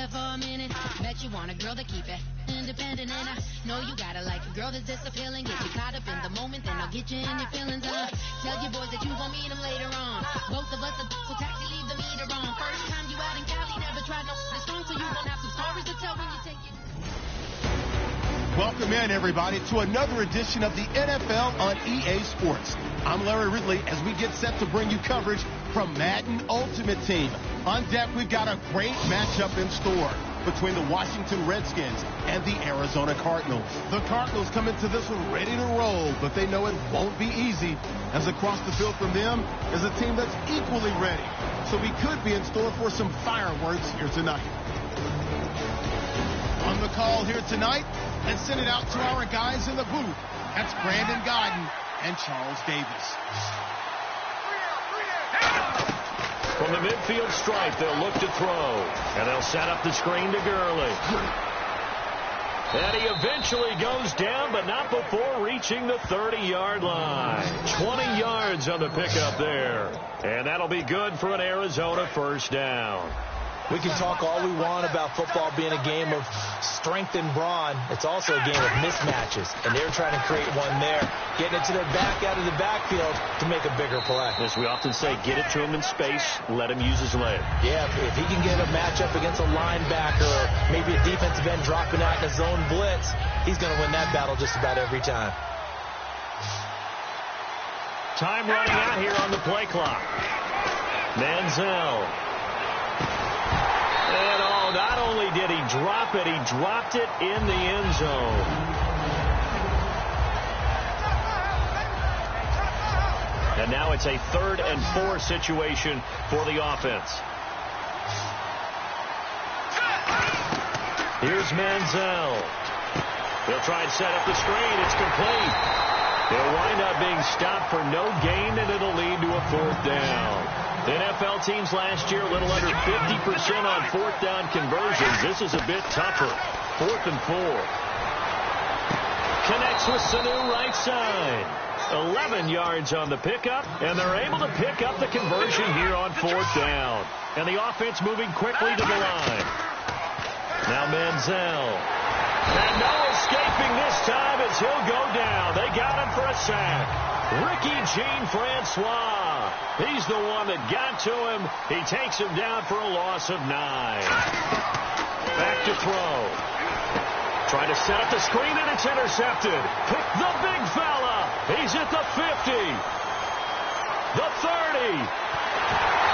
there for a minute. Bet you want a girl to keep it independent, and I know you gotta like a girl that's this appealing. Get you caught up in the moment, then I'll get you in your feelings. Tell your boys that you gon' meet them later on. Both of us will taxi, leave the meter on. First time you out in Cali, never tried no strong, so you gon' have some stories to tell when you take it. Welcome in, everybody, to another edition of the NFL on EA Sports. I'm Larry Ridley as we get set to bring you coverage from Madden Ultimate Team. On deck, we've got a great matchup in store between the Washington Redskins and the Arizona Cardinals. The Cardinals come into this one ready to roll, but they know it won't be easy, as across the field from them is a team that's equally ready. So we could be in store for some fireworks here tonight. On the call here tonight, and send it out to our guys in the booth. That's Brandon Godden and Charles Davis. From the midfield stripe, they'll look to throw, and they'll set up the screen to Gurley. And he eventually goes down, but not before reaching the 30-yard line. 20 yards on the pickup there. And that'll be good for an Arizona first down. We can talk all we want about football being a game of strength and brawn. It's also a game of mismatches, and they're trying to create one there, getting it to their back out of the backfield to make a bigger play. As we often say, get it to him in space, let him use his leg. Yeah, if he can get a matchup against a linebacker or maybe a defensive end dropping out in a zone blitz, he's going to win that battle just about every time. Time running out here on the play clock. Manziel. And not only did he drop it, he dropped it in the end zone. And now it's a 3rd and 4 situation for the offense. Here's Manziel. He'll try and set up the screen. It's complete. It'll wind up being stopped for no gain, and it'll lead to a 4th down. The NFL teams last year a little under 50% on 4th down conversions. This is a bit tougher. 4th and 4. Connects with Sanu right side. 11 yards on the pickup, and they're able to pick up the conversion here on 4th down. And the offense moving quickly to the line. Now Manziel. And no escaping this time as he'll go down. They got him for a sack. Ricky Jean-Francois. He's the one that got to him. He takes him down for a loss of 9. Back to throw. Trying to set up the screen, and it's intercepted. Pick the big fella. He's at the 50. The 30.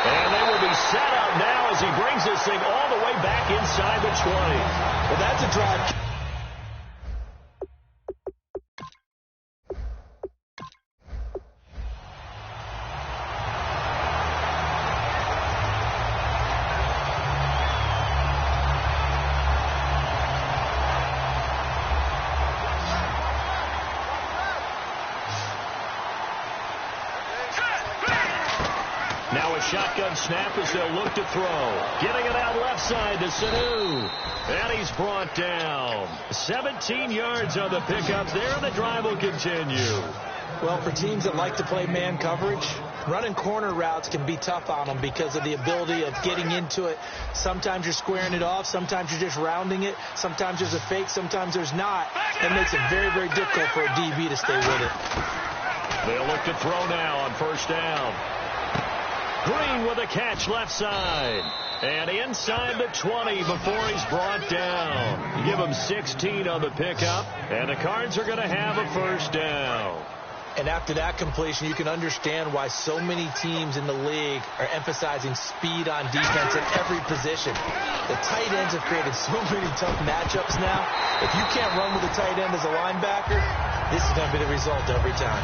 And they will be set up now as he brings this thing all the way back inside the 20. Well, that's a drive. Shotgun snap as they'll look to throw. Getting it out left side to Sanu. And he's brought down. 17 yards on the pickup there, and the drive will continue. Well, for teams that like to play man coverage, running corner routes can be tough on them because of the ability of getting into it. Sometimes you're squaring it off. Sometimes you're just rounding it. Sometimes there's a fake. Sometimes there's not. That makes it very, very difficult for a DB to stay with it. They'll look to throw now on 1st down. Green with a catch left side. And inside the 20 before he's brought down. Give him 16 on the pickup. And the Cards are going to have a 1st down. And after that completion, you can understand why so many teams in the league are emphasizing speed on defense at every position. The tight ends have created so many tough matchups now. If you can't run with a tight end as a linebacker, this is going to be the result every time.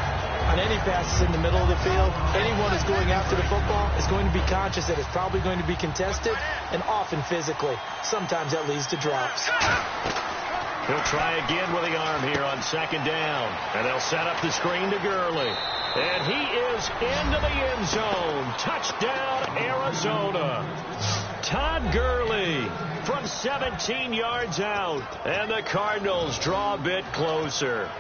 On any passes in the middle of the field, anyone who's going after the football is going to be conscious that it's probably going to be contested, and often physically. Sometimes that leads to drops. He'll try again with the arm here on 2nd down. And they'll set up the screen to Gurley. And he is into the end zone. Touchdown, Arizona. Todd Gurley from 17 yards out. And the Cardinals draw a bit closer.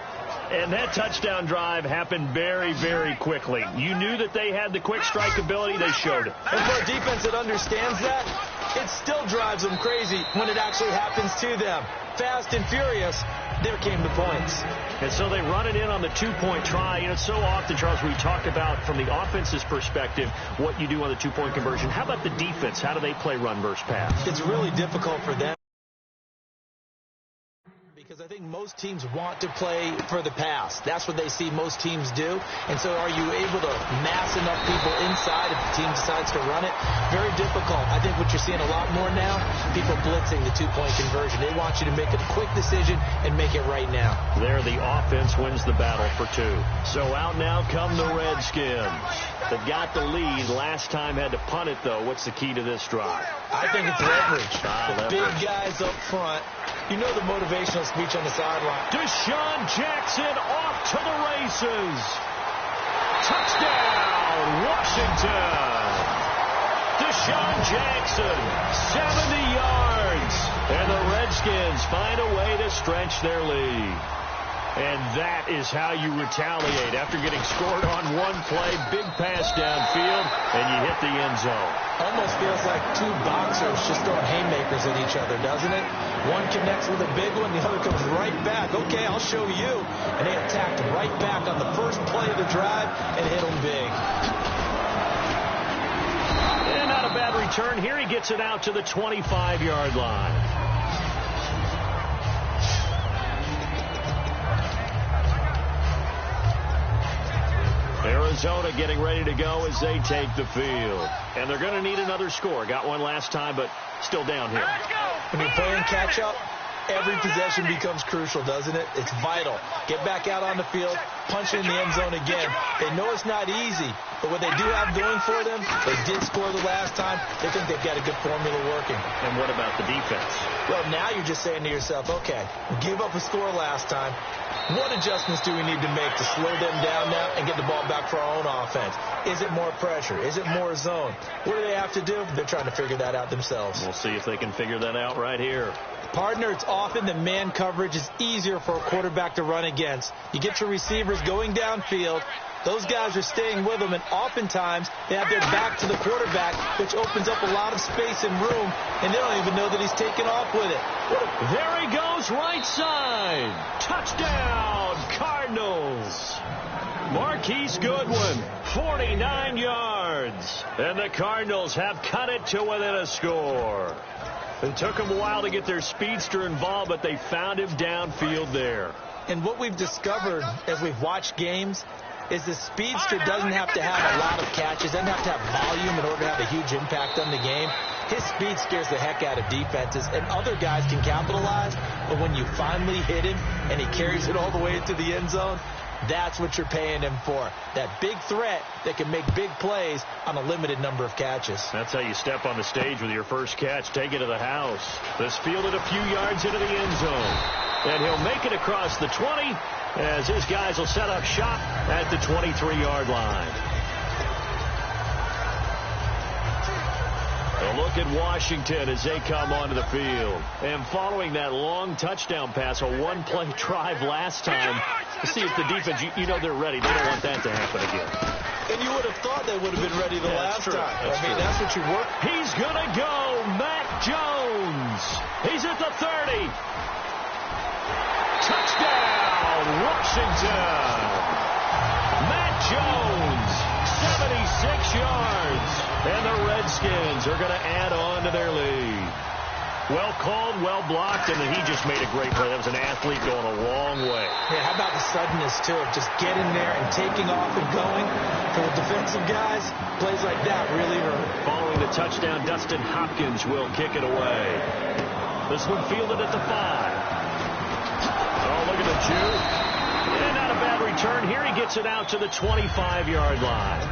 And that touchdown drive happened very, very quickly. You knew that they had the quick strike ability. They showed it. And for a defense that understands that, It still drives them crazy when it actually happens to them. Fast and furious, there came the points. And so they run it in on the two-point try. You know, so often, Charles, we talk about from the offense's perspective what you do on the two-point conversion. How about the defense? How do they play run versus pass? It's really difficult for them, because I think most teams want to play for the pass. That's what they see most teams do. And so are you able to mass enough people inside if the team decides to run it? Very difficult. I think what you're seeing a lot more now, people blitzing the two-point conversion. They want you to make a quick decision and make it right now. There, the offense wins the battle for two. So out now come the Redskins. They got the lead. Last time had to punt it, though. What's the key to this drive? I think it's leverage. The big guys up front. You know the motivational speech on the sideline. Deshaun Jackson off to the races. Touchdown, Washington. Deshaun Jackson, 70 yards. And the Redskins find a way to stretch their lead. And that is how you retaliate. After getting scored on one play, big pass downfield, and you hit the end zone. Almost feels like two boxers just throwing haymakers at each other, doesn't it? One connects with a big one, the other comes right back. Okay, I'll show you. And they attacked right back on the first play of the drive and hit them big. And not a bad return here. He gets it out to the 25-yard line. Arizona getting ready to go as they take the field. And they're going to need another score. Got one last time, but still down here. When you're playing catch-up, every possession becomes crucial, doesn't it? It's vital. Get back out on the field, punch in the end zone again. They know it's not easy, but what they do have going for them, they did score the last time. They think they've got a good formula working. And what about the defense? Well, now you're just saying to yourself, okay, we gave up a score last time. What adjustments do we need to make to slow them down now and get the ball back for our own offense? Is it more pressure? Is it more zone? What do they have to do? They're trying to figure that out themselves. We'll see if they can figure that out right here. Partner, it's often that man coverage is easier for a quarterback to run against. You get your receivers going downfield. Those guys are staying with them, and oftentimes they have their back to the quarterback, which opens up a lot of space and room, and they don't even know that he's taken off with it. There he goes, right side. Touchdown, Cardinals. Marquise Goodwin, 49 yards. And the Cardinals have cut it to within a score. It took them a while to get their speedster involved, but they found him downfield there. And what we've discovered as we've watched games is the speedster doesn't have to have a lot of catches, doesn't have to have volume in order to have a huge impact on the game. His speed scares the heck out of defenses, and other guys can capitalize, but when you finally hit him and he carries it all the way into the end zone, that's what you're paying him for. That big threat that can make big plays on a limited number of catches. That's how you step on the stage with your first catch. Take it to the house. This fielded a few yards into the end zone. And he'll make it across the 20 as his guys will set up shop at the 23-yard line. A look at Washington as they come onto the field. And following that long touchdown pass, a one-play drive last time, to see if the defense, you know they're ready. They don't want that to happen again. And you would have thought they would have been ready the last time. That's what you work. He's going to go. Matt Jones. He's at the 30. Touchdown, Washington. Matt Jones, 76 yards. And the Redskins are going to add on to their lead. Well called, well blocked, and he just made a great play. That was an athlete going a long way. Yeah, how about the suddenness, too, of just getting there and taking off and going? For the defensive guys, plays like that really hurt. Following the touchdown, Dustin Hopkins will kick it away. This one fielded at the 5. Oh, look at the juke. And not a bad return here. He gets it out to the 25-yard line.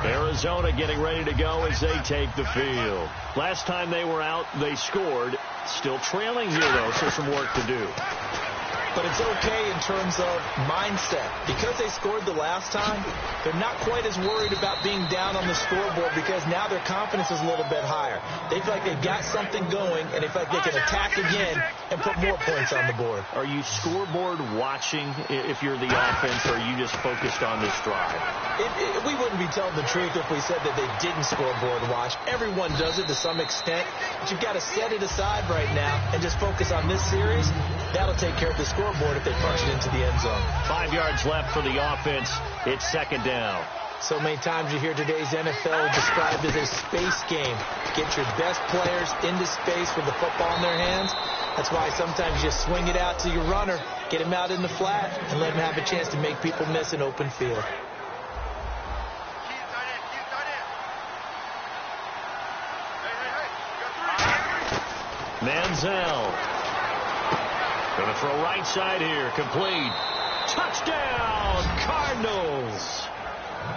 Arizona getting ready to go as they take the field. Last time they were out, they scored. Still trailing here, though, so some work to do. but it's okay in terms of mindset. Because they scored the last time, they're not quite as worried about being down on the scoreboard because now their confidence is a little bit higher. They feel like they've got something going, and they feel like they can attack again and put more points on the board. Are you scoreboard watching if you're the offense, or are you just focused on this drive? We wouldn't be telling the truth if we said that they didn't scoreboard watch. Everyone does it to some extent, but you've got to set it aside right now and just focus on this series. That'll take care of the scoreboard if they punch it into the end zone. 5 yards left for the offense. It's second down. So many times you hear today's NFL described as a space game. Get your best players into space with the football in their hands. That's why sometimes you just swing it out to your runner, get him out in the flat, and let him have a chance to make people miss an open field. Manziel. Going to throw right side here. Complete. Touchdown, Cardinals.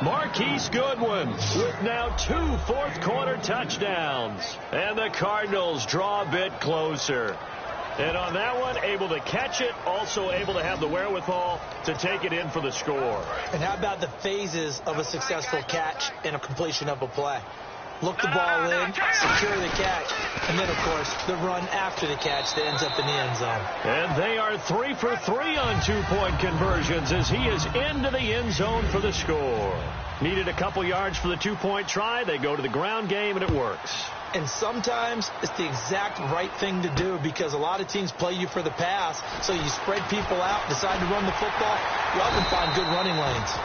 Marquise Goodwin with now 2 fourth-quarter touchdowns. And the Cardinals draw a bit closer. And on that one, able to catch it, also able to have the wherewithal to take it in for the score. And how about the phases of a successful catch and a completion of a play? Look the ball in, secure the catch, and then, of course, the run after the catch that ends up in the end zone. And they are 3 for 3 on two-point conversions as he is into the end zone for the score. Needed a couple yards for the two-point try. They go to the ground game, and it works. And sometimes it's the exact right thing to do because a lot of teams play you for the pass, so you spread people out, decide to run the football. You often find good running lanes.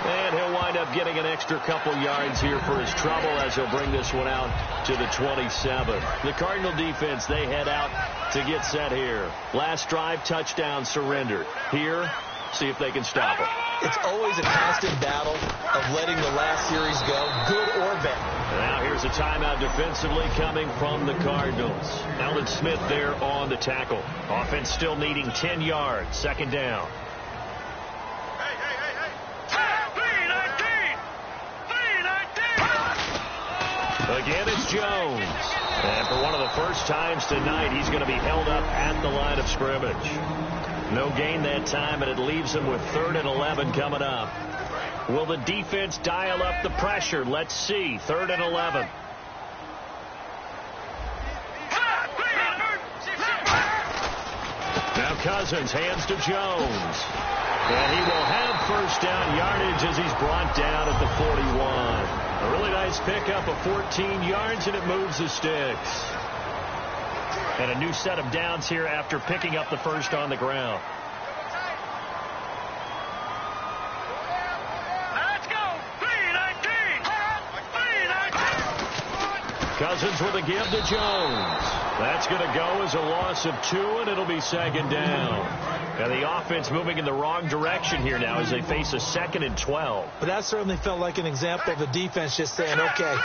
And he'll wind up getting an extra couple yards here for his trouble as he'll bring this one out to the 27. The Cardinal defense, they head out to get set here. Last drive, touchdown surrendered. Here, see if they can stop it. It's always a constant battle of letting the last series go, good or bad. Now here's a timeout defensively coming from the Cardinals. Alan Smith there on the tackle. Offense still needing 10 yards. Second down. Again, it's Jones. And for one of the first times tonight, he's going to be held up at the line of scrimmage. No gain that time, and it leaves him with 3rd and 11 coming up. Will the defense dial up the pressure? Let's see. 3rd and 11. Now Cousins hands to Jones. And he will have first down yardage as he's brought down at the 41. A really nice pickup of 14 yards, and it moves the sticks. And a new set of downs here after picking up the first on the ground. Let's go. 3-19. Cousins with a give to Jones. That's going to go as a loss of 2, and it'll be second down. And the offense moving in the wrong direction here now as they face a 2nd and 12. But that certainly felt like an example of the defense just saying, okay,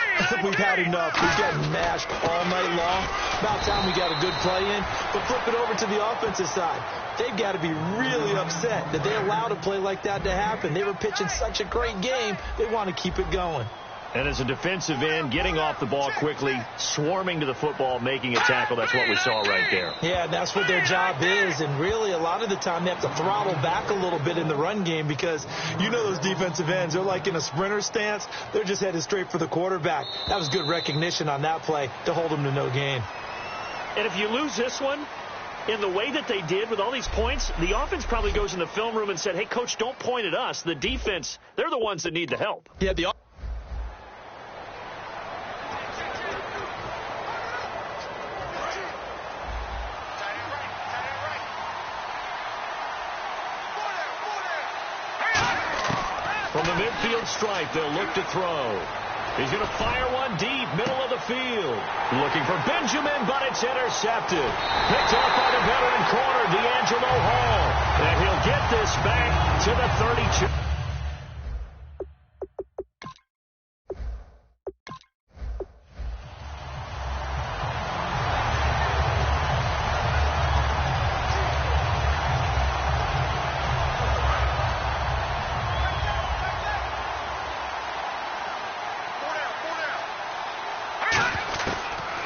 we've had enough. We've gotten mashed all night long. About time we got a good play in. But flip it over to the offensive side. They've got to be really upset that they allowed a play like that to happen. They were pitching such a great game. They want to keep it going. And as a defensive end, getting off the ball quickly, swarming to the football, making a tackle, that's what we saw right there. Yeah, that's what their job is. And really, a lot of the time, they have to throttle back a little bit in the run game because you know those defensive ends, they're like in a sprinter stance. They're just headed straight for the quarterback. That was good recognition on that play to hold them to no gain. And if you lose this one, in the way that they did with all these points, the offense probably goes in the film room and said, hey, coach, don't point at us. The defense, they're the ones that need the help. Yeah, From the midfield stripe, they'll look to throw. He's going to fire one deep, middle of the field. Looking for Benjamin, but it's intercepted. Picked off by the veteran corner, D'Angelo Hall. And he'll get this back to the 32.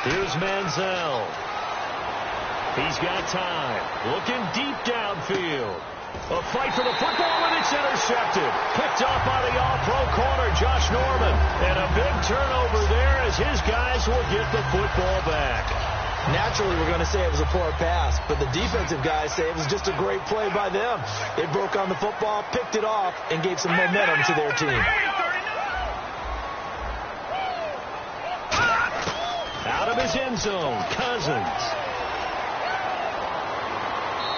Here's Manziel. He's got time. Looking deep downfield. A fight for the football, and it's intercepted. Picked off by the all-pro corner, Josh Norman. And a big turnover there as his guys will get the football back. Naturally, we're going to say it was a poor pass, but the defensive guys say it was just a great play by them. They broke on the football, picked it off, and gave some momentum to their team. Out of his end zone, Cousins.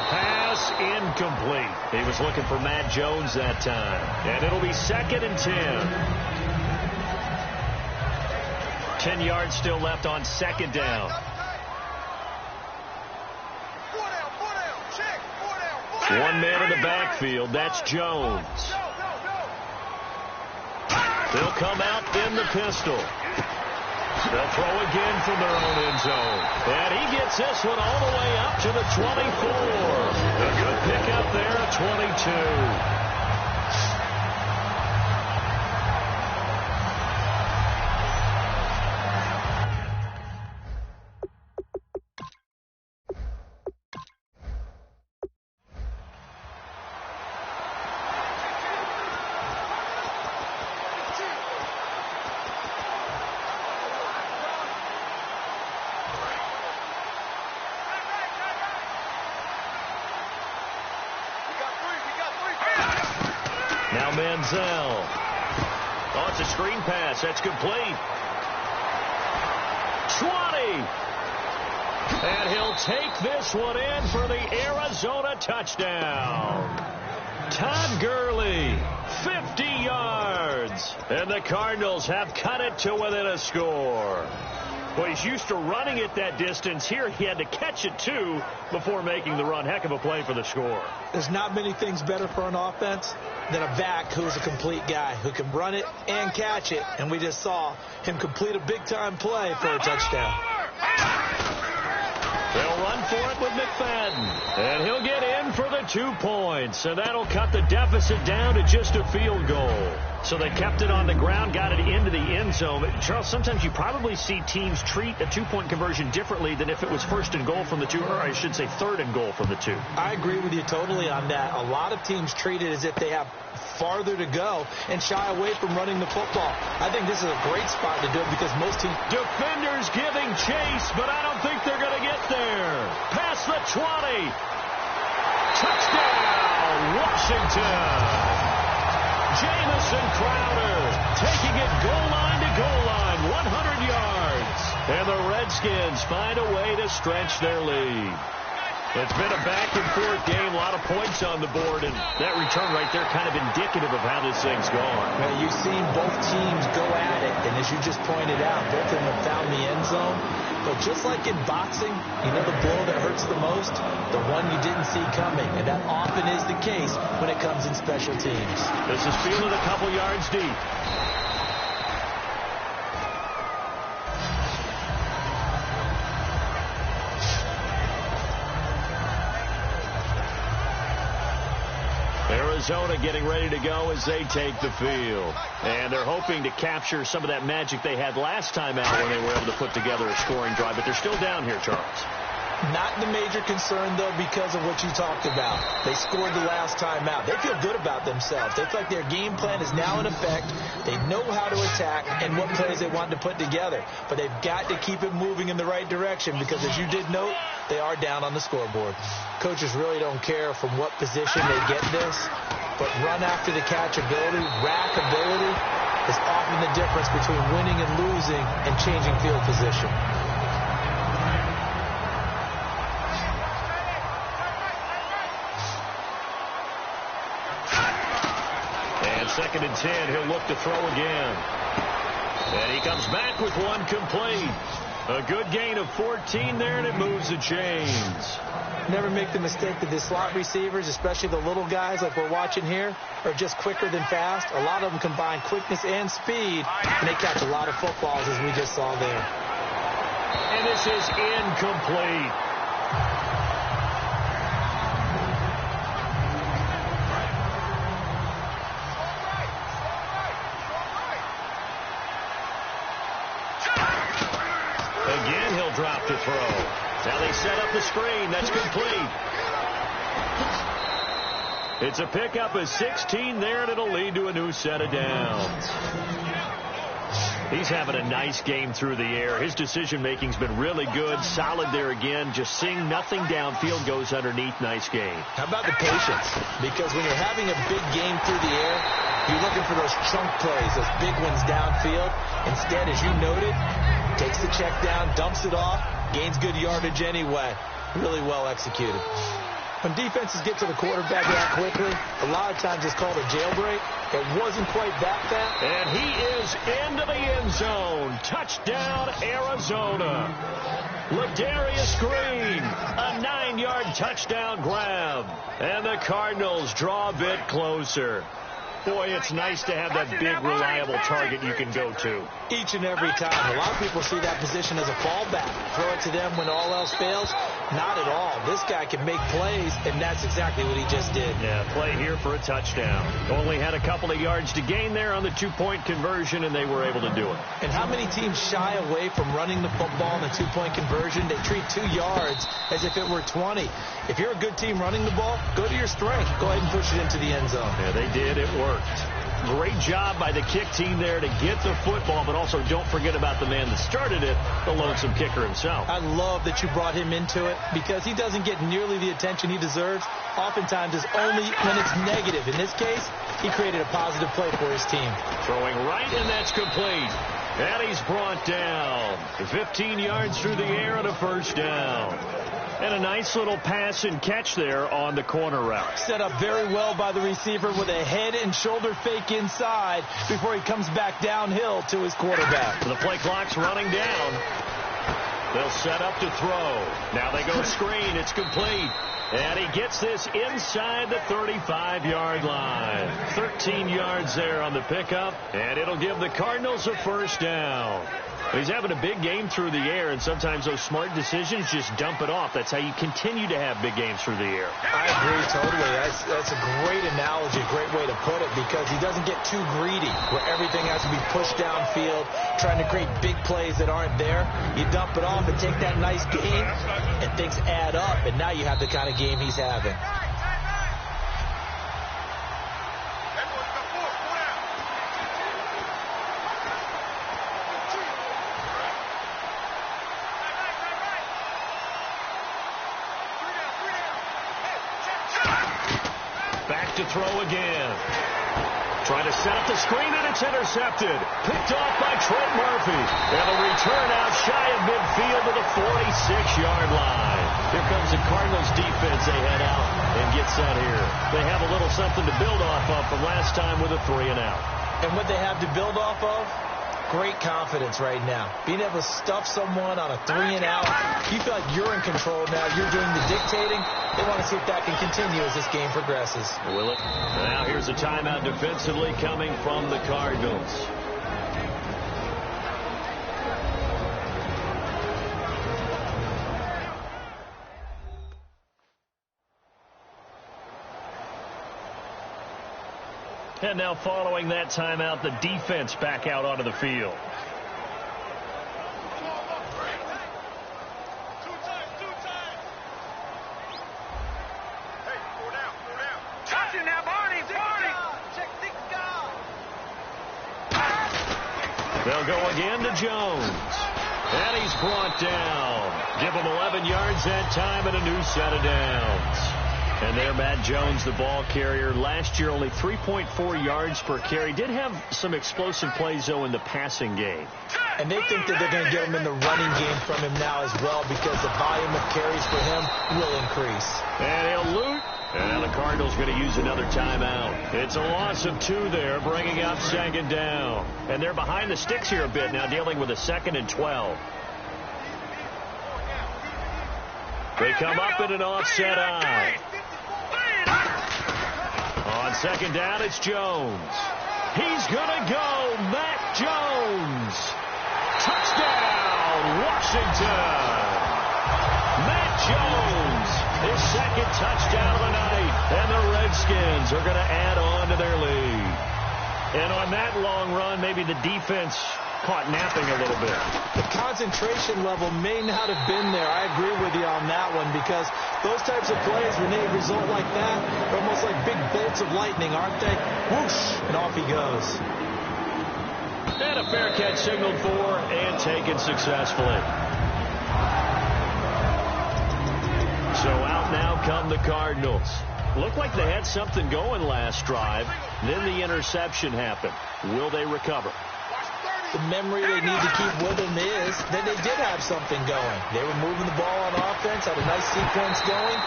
Pass incomplete. He was looking for Matt Jones that time. And it'll be 2nd and 10. 10 yards still left on 2nd down. One man in the backfield. That's Jones. They'll come out in the pistol. They'll throw again from their own end zone. And he gets this one all the way up to the 24. A good pickup there at 22. Now Manziel. Oh, it's a screen pass. That's complete. 20. And he'll take this one in for the Arizona touchdown. Todd Gurley, 50 yards. And the Cardinals have cut it to within a score. Well, he's used to running it that distance. Here he had to catch it, too, before making the run. Heck of a play for the score. There's not many things better for an offense than a back who's a complete guy who can run it and catch it. And we just saw him complete a big-time play for a touchdown. They'll run for it with McFadden. And he'll get in for the 2 points. And that'll cut the deficit down to just a field goal. So they kept it on the ground, got it into the end zone. Charles, sometimes you probably see teams treat a 2-point conversion differently than if it was 1st and goal from the 2, or I should say 3rd and goal from the 2. I agree with you totally on that. A lot of teams treat it as if they have farther to go and shy away from running the football. I think this is a great spot to do it because most teams... Defenders giving chase, but I don't think they're going to get there. Past the 20. Touchdown, Washington. Jamison Crowder taking it goal line to goal line, 100 yards. And the Redskins find a way to stretch their lead. It's been a back-and-forth game, a lot of points on the board, and that return right there kind of indicative of how this thing's gone. Well, you've seen both teams go at it, and as you just pointed out, both of them have found the end zone. But just like in boxing, you know the blow that hurts the most? The one you didn't see coming, and that often is the case when it comes in special teams. This is fielded a couple yards deep. Arizona getting ready to go as they take the field. And they're hoping to capture some of that magic they had last time out when they were able to put together a scoring drive. But they're still down here, Charles. Not the major concern, though, because of what you talked about. They scored the last time out. They feel good about themselves. They feel like their game plan is now in effect. They know how to attack and what plays they want to put together. But they've got to keep it moving in the right direction because, as you did note, they are down on the scoreboard. Coaches really don't care from what position they get this, but run after the catch ability, rack ability, is often the difference between winning and losing and changing field position. And 2nd and 10, he'll look to throw again. And he comes back with one complete. A good gain of 14 there, and it moves the chains. Never make the mistake that the slot receivers, especially the little guys like we're watching here, are just quicker than fast. A lot of them combine quickness and speed, and they catch a lot of footballs, as we just saw there. And this is incomplete. Again, he'll drop to throw. Now they set up the screen. That's complete. It's a pickup of 16 there, and it'll lead to a new set of downs. He's having a nice game through the air. His decision-making's been really good. Solid there again. Just seeing nothing downfield, goes underneath. Nice game. How about the patience? Because when you're having a big game through the air, you're looking for those chunk plays, those big ones downfield. Instead, as you noted, takes the check down, dumps it off, gains good yardage anyway. Really well executed. When defenses get to the quarterback that quickly, a lot of times it's called a jailbreak. It wasn't quite that fast. And he is into the end zone. Touchdown, Arizona. Ladarius Green, a 9-yard touchdown grab. And the Cardinals draw a bit closer. Boy, it's nice to have that big, reliable target you can go to. Each and every time. A lot of people see that position as a fallback. Throw it to them when all else fails. Not at all. This guy can make plays, and that's exactly what he just did. Yeah, play here for a touchdown. Only had a couple of yards to gain there on the 2-point conversion, and they were able to do it. And how many teams shy away from running the football in the 2-point conversion? They treat 2 yards as if it were 20. If you're a good team running the ball, go to your strength. Go ahead and push it into the end zone. Yeah, they did. It worked. Great job by the kick team there to get the football, but also don't forget about the man that started it, the lonesome kicker himself. I love that you brought him into it because he doesn't get nearly the attention he deserves. Oftentimes it's only when it's negative. In this case, he created a positive play for his team. Throwing right, and that's complete. And he's brought down 15 yards through the air and a first down. And a nice little pass and catch there on the corner route. Set up very well by the receiver with a head and shoulder fake inside before he comes back downhill to his quarterback. The play clock's running down. They'll set up to throw. Now they go screen. It's complete. And he gets this inside the 35-yard line. 13 yards there on the pickup. And it'll give the Cardinals a first down. He's having a big game through the air, and sometimes those smart decisions just dump it off. That's how you continue to have big games through the air. I agree totally. That's a great analogy, great way to put it, because he doesn't get too greedy where everything has to be pushed downfield, trying to create big plays that aren't there. You dump it off and take that nice gain, and things add up, and now you have the kind of game he's having. To throw again. Trying to set up the screen, and it's intercepted. Picked off by Trent Murphy. And a return out shy of midfield to the 46-yard line. Here comes the Cardinals defense. They head out and get set here. They have a little something to build off of from last time with a 3-and-out. And what they have to build off of? Great confidence right now. Being able to stuff someone on a 3-and-out. You feel like you're in control now. You're doing the dictating. They want to see if that can continue as this game progresses. Will it? Now here's a timeout defensively coming from the Cardinals. And now following that timeout, the defense back out onto the field. They'll go again to Jones. And he's brought down. Give him 11 yards that time and a new set of downs. And there, Matt Jones, the ball carrier. Last year, only 3.4 yards per carry. Did have some explosive plays, though, in the passing game. And they think that they're going to get him in the running game from him now as well, because the volume of carries for him will increase. And he'll loot. And now the Cardinals going to use another timeout. It's a loss of 2 there, bringing up 2nd down. And they're behind the sticks here a bit now, dealing with a 2nd and 12. They come up in an offset eye. On 2nd down, it's Jones. He's going to go. Matt Jones. Touchdown, Washington. Matt Jones, his 2nd touchdown of the night. And the Redskins are going to add on to their lead. And on that long run, maybe the defense caught napping a little bit. The concentration level may not have been there. I agree with you on that one, because those types of plays, when they result like that, they're almost like big bolts of lightning, aren't they? Whoosh, and off he goes. And a fair catch signaled for and taken successfully. So out now come the Cardinals. Looked like they had something going last drive. Then the interception happened. Will they recover? The memory they need to keep with them is that they did have something going. They were moving the ball on offense, had a nice sequence going.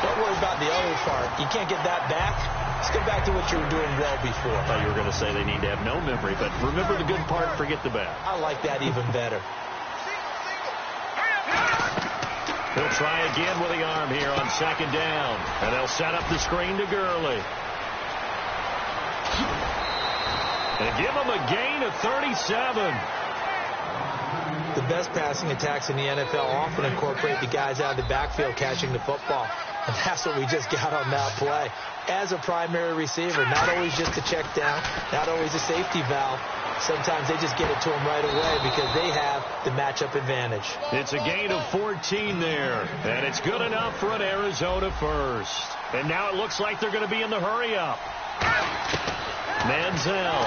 Don't worry about the other part. You can't get that back. Let's get back to what you were doing well before. I thought you were going to say they need to have no memory, but remember the good part, forget the bad. I like that even better. He'll try again with the arm here on second down. And they'll set up the screen to Gurley. And give him a gain of 37. The best passing attacks in the NFL often incorporate the guys out of the backfield catching the football. And that's what we just got on that play. As a primary receiver, not always just a check down, not always a safety valve. Sometimes they just get it to him right away because they have the matchup advantage. It's a gain of 14 there, and it's good enough for an Arizona first. And now it looks like they're going to be in the hurry-up. Manziel.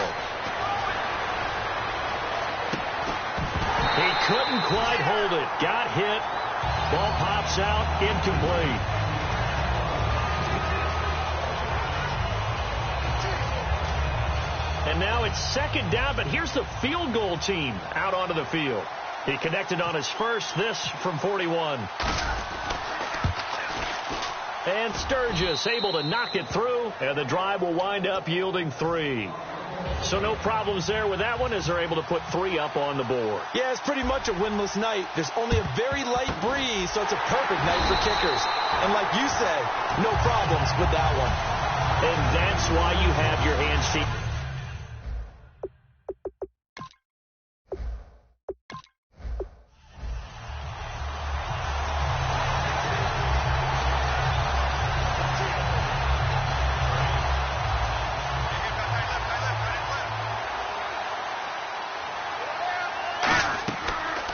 He couldn't quite hold it. Got hit. Ball pops out, incomplete. And now it's second down, but here's the field goal team out onto the field. He connected on his first, this from 41. And Sturgis able to knock it through, and the drive will wind up yielding 3. So no problems there with that one as they're able to put 3 up on the board. Yeah, it's pretty much a winless night. There's only a very light breeze, so it's a perfect night for kickers. And like you say, no problems with that one. And that's why you have your hands feet.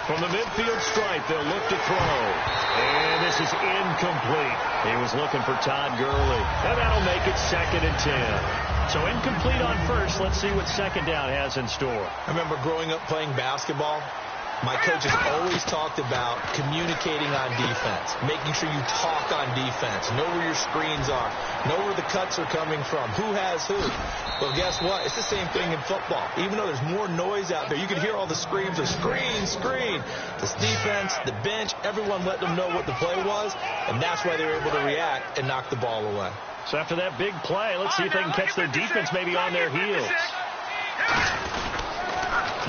From the midfield stripe, they'll look to throw. And this is incomplete. He was looking for Todd Gurley. And that'll make it 2nd and 10. So incomplete on first. Let's see what second down has in store. I remember growing up playing basketball. My coaches always talked about communicating on defense, making sure you talk on defense, know where your screens are, know where the cuts are coming from, who has who. Well, guess what? It's the same thing in football. Even though there's more noise out there, you can hear all the screams of screen, screen. This defense, the bench, everyone let them know what the play was, and that's why they were able to react and knock the ball away. So after that big play, let's see if they can catch their defense maybe on their heels.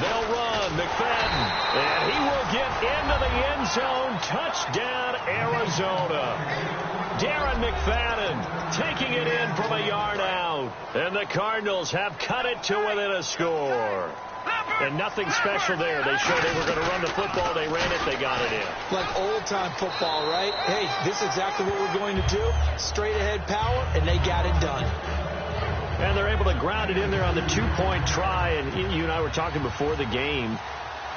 They'll run, McFadden, and he will get into the end zone. Touchdown, Arizona. Darren McFadden taking it in from a yard out. And the Cardinals have cut it to within a score. And nothing special there. They showed they were going to run the football. They ran it. They got it in. Like old-time football, right? Hey, this is exactly what we're going to do. Straight-ahead power, and they got it done. And they're able to ground it in there on the two-point try. And you and I were talking before the game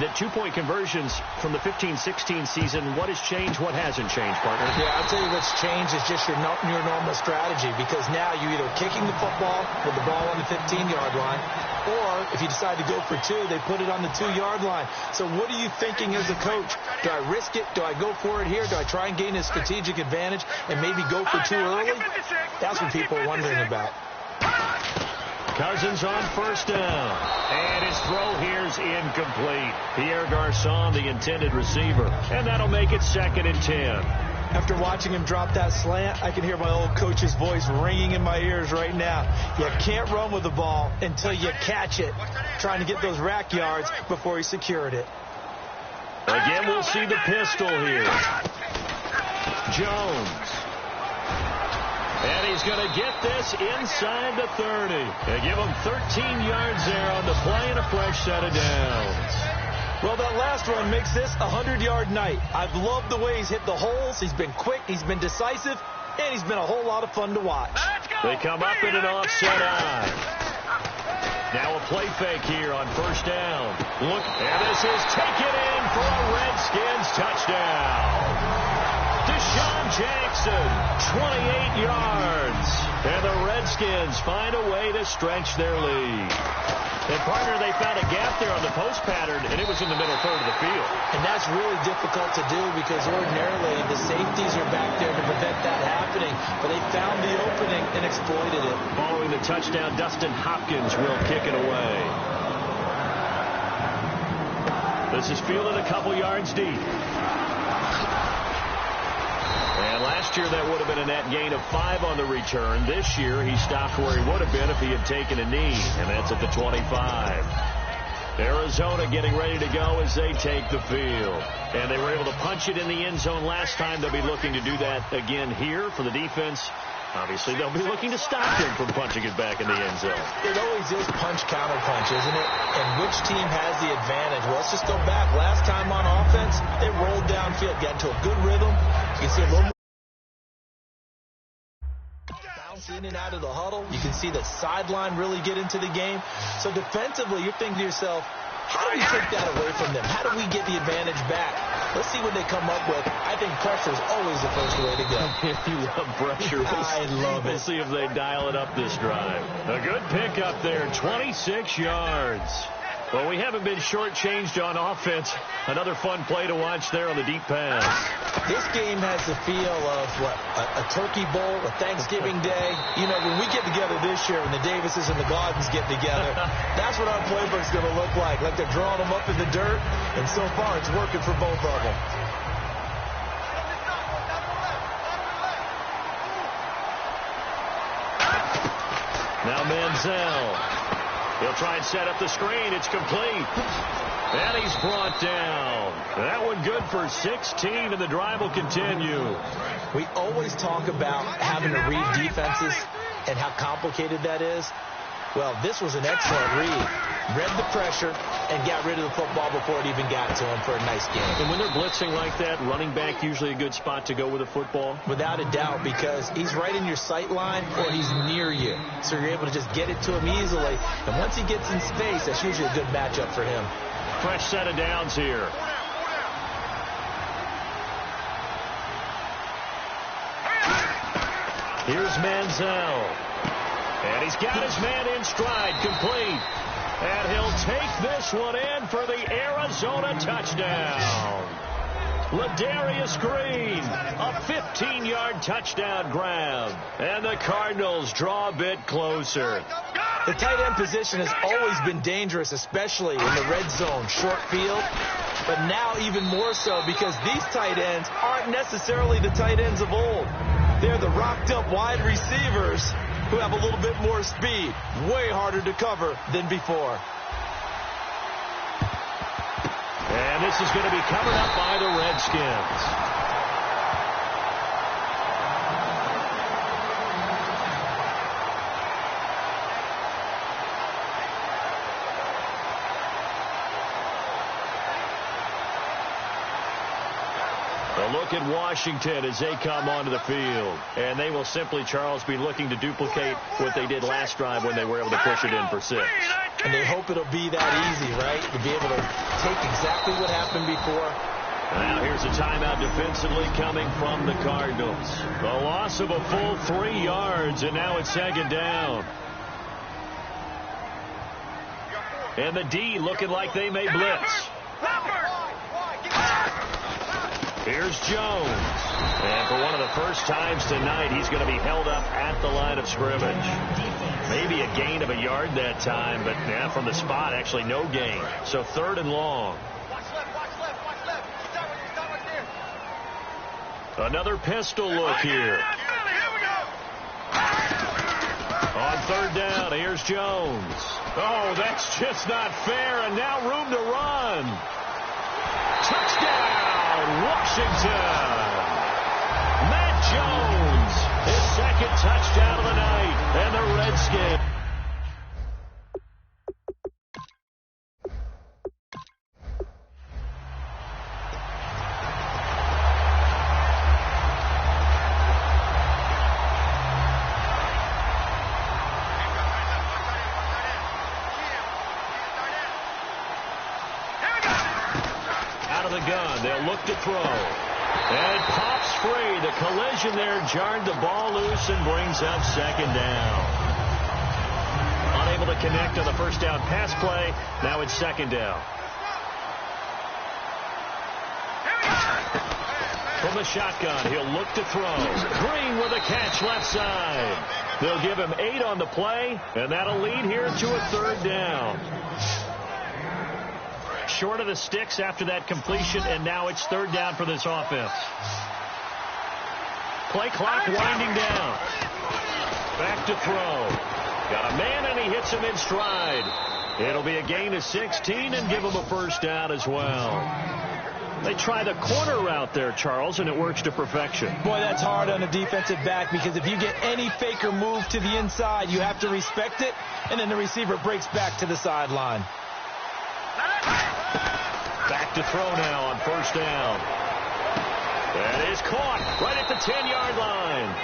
that two-point conversions from the 15-16 season, what has changed, what hasn't changed, partner? Yeah, I'll tell you what's changed is just your normal strategy, because now you're either kicking the football with the ball on the 15-yard line, or if you decide to go for 2, they put it on the 2-yard line. So what are you thinking as a coach? Do I risk it? Do I go for it here? Do I try and gain a strategic advantage and maybe go for 2 early? That's what people are wondering about. Cousins on first down. And his throw here's incomplete. Pierre Garçon, the intended receiver. And that'll make it 2nd and 10. After watching him drop that slant, I can hear my old coach's voice ringing in my ears right now. You can't run with the ball until you catch it. Trying to get those rack yards before he secured it. Again, we'll see the pistol here. Jones. And he's going to get this inside the 30. They give him 13 yards there on the play and a fresh set of downs. Well, that last run makes this a 100-yard night. I've loved the way he's hit the holes. He's been quick, he's been decisive, and he's been a whole lot of fun to watch. They come up in an offset eye. Now a play fake here on first down. Look, and this is taken in for a Redskins touchdown. Deshaun Jackson, 28 yards. And the Redskins find a way to stretch their lead. And, partner, they found a gap there on the post pattern, and it was in the middle third of the field. And that's really difficult to do because ordinarily the safeties are back there to prevent that happening. But they found the opening and exploited it. Following the touchdown, Dustin Hopkins will kick it away. This is fielded a couple yards deep. And last year that would have been a net gain of 5 on the return. This year he stopped where he would have been if he had taken a knee, and that's at the 25. Arizona getting ready to go as they take the field. And they were able to punch it in the end zone last time. They'll be looking to do that again here for the defense. Obviously, they'll be looking to stop him from punching it back in the end zone. It always is punch-counter-punch, isn't it? And which team has the advantage? Well, let's just go back. Last time on offense, they rolled downfield, got into a good rhythm. You can see a little more bounce in and out of the huddle. You can see the sideline really get into the game. So defensively, you're thinking to yourself, how do we take that away from them? How do we get the advantage back? Let's see what they come up with. I think pressure is always the first way to go. You love pressure. I love it. We'll see if they dial it up this drive. A good pickup there, 26 yards. Well, we haven't been shortchanged on offense. Another fun play to watch there on the deep pass. This game has the feel of, what, a turkey bowl, a Thanksgiving day. You know, when we get together this year, when the Davises and the Gaudens get together, that's what our playbook's going to look like. Like they're drawing them up in the dirt, and so far it's working for both of them. Now Manziel. He'll try and set up the screen. It's complete. And he's brought down. That one good for 16, and the drive will continue. We always talk about having to read defenses and how complicated that is. Well, this was an excellent read. Read the pressure and got rid of the football before it even got to him for a nice game. And when they're blitzing like that, running back usually a good spot to go with the football? Without a doubt, because he's right in your sight line or he's near you. So you're able to just get it to him easily. And once he gets in space, that's usually a good matchup for him. Fresh set of downs here. Here's Manziel. And he's got his man in stride, complete. And he'll take this one in for the Arizona touchdown. Ladarius Green, a 15-yard touchdown grab. And the Cardinals draw a bit closer. The tight end position has always been dangerous, especially in the red zone, short field. But now even more so because these tight ends aren't necessarily the tight ends of old. They're the rocked-up wide receivers who have a little bit more speed. Way harder to cover than before. And this is going to be covered up by the Redskins. A look at Washington as they come onto the field. And they will simply, Charles, be looking to duplicate what they did last drive when they were able to push it in for 6. And they hope it'll be that easy, right? To be able to take exactly what happened before. Now here's a timeout defensively coming from the Cardinals. A loss of a full 3 yards, and now it's second down. And the D looking like they may blitz. Here's Jones. And for one of the first times tonight, he's going to be held up at the line of scrimmage. Maybe a gain of a yard that time, but yeah, from the spot, actually no gain. So 3rd and long. Another pistol look here. On 3rd down, here's Jones. Oh, that's just not fair, and now room to run. Touchdown, Washington. Matt Jones, his 2nd touchdown of the night, and the Redskins. the gun. They'll look to throw. And it pops free. The collision there jarred the ball loose and brings up second down. Unable to connect on the first down pass play. Now it's second down. From the shotgun, he'll look to throw. Green with a catch left side. They'll give him 8 on the play, and that'll lead here to a third down. Short of the sticks after that completion, and now it's third down for this offense. Play clock winding down. Back to throw. Got a man, and he hits him in stride. It'll be a gain of 16 and give him a first down as well. They try the corner route there, Charles, and it works to perfection. Boy, that's hard on a defensive back because if you get any faker move to the inside, you have to respect it, and then the receiver breaks back to the sideline. Back to throw now on first down. That is caught right at the 10-yard line.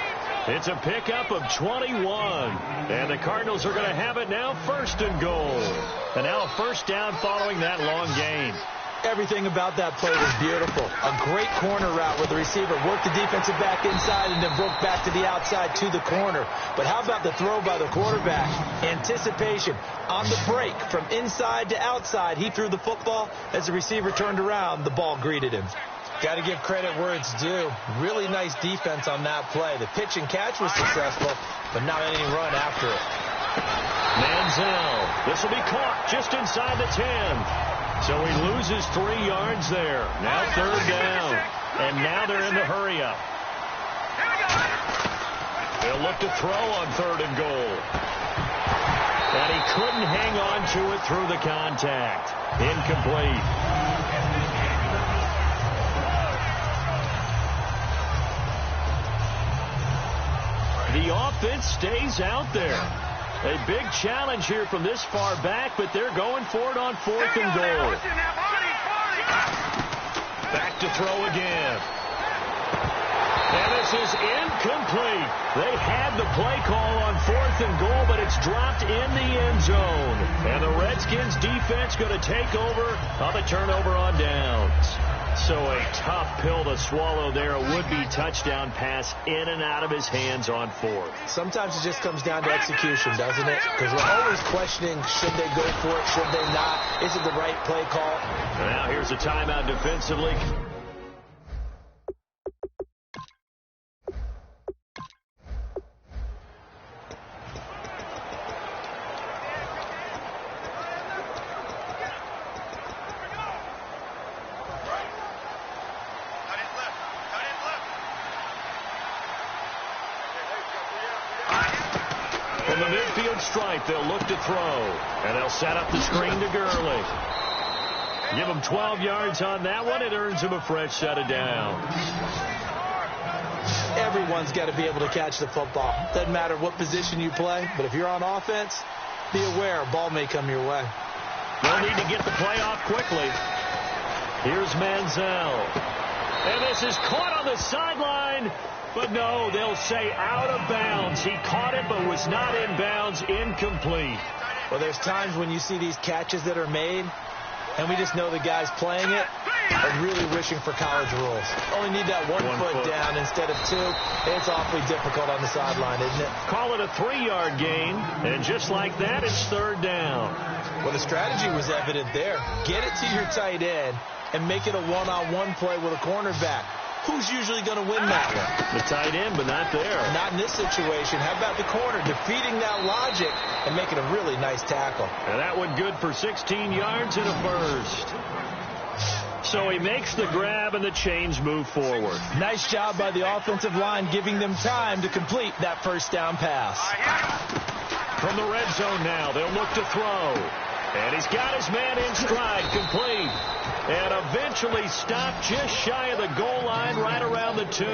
It's a pickup of 21. And the Cardinals are going to have it now first and goal. And now a first down following that long gain. Everything about that play was beautiful. A great corner route where the receiver worked the defensive back inside and then broke back to the outside to the corner. But how about the throw by the quarterback? Anticipation on the break from inside to outside. He threw the football. As the receiver turned around, the ball greeted him. Got to give credit where it's due. Really nice defense on that play. The pitch and catch was successful, but not any run after it. Manziel. This will be caught just inside the 10. So he loses 3 yards there. Now third down. And now they're in the hurry-up. They'll look to throw on third and goal. And he couldn't hang on to it through the contact. Incomplete. The offense stays out there. A big challenge here from this far back, but they're going for it on fourth and goal. Back to throw again. And this is incomplete. They had the play call on fourth and goal, but it's dropped in the end zone. And the Redskins defense going to take over on the turnover on downs. So a tough pill to swallow there. A would-be touchdown pass in and out of his hands on fourth. Sometimes it just comes down to execution, doesn't it? Because we're always questioning, should they go for it, should they not? Is it the right play call? Now here's a timeout defensively. From the midfield stripe, they'll look to throw. And they'll set up the screen to Gurley. Give him 12 yards on that one. It earns him a fresh set of downs. Everyone's got to be able to catch the football. Doesn't matter what position you play, but if you're on offense, be aware a ball may come your way. They'll need to get the play off quickly. Here's Manziel. And this is caught on the sideline. But no, they'll say out of bounds. He caught it but was not in bounds. Incomplete. Well, there's times when you see these catches that are made, and we just know the guys playing it are really wishing for college rules. Only need that one foot down instead of 2. It's awfully difficult on the sideline, isn't it? Call it a 3-yard gain, and just like that, it's third down. Well, the strategy was evident there. Get it to your tight end and make it a one-on-one play with a cornerback. Who's usually going to win that one? The tight end, but not there. Not in this situation. How about the corner defeating that logic and making a really nice tackle? And that one good for 16 yards and a first. So he makes the grab and the chains move forward. Nice job by the offensive line giving them time to complete that first down pass. From the red zone now, they'll look to throw. And he's got his man in stride, complete. And eventually stopped just shy of the goal line right around the 2.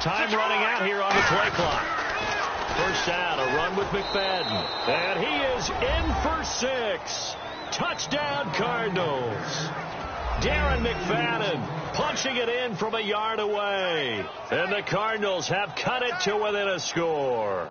Time running out here on the play clock. First down, a run with McFadden. And he is in for 6. Touchdown, Cardinals. Darren McFadden punching it in from a yard away. And the Cardinals have cut it to within a score.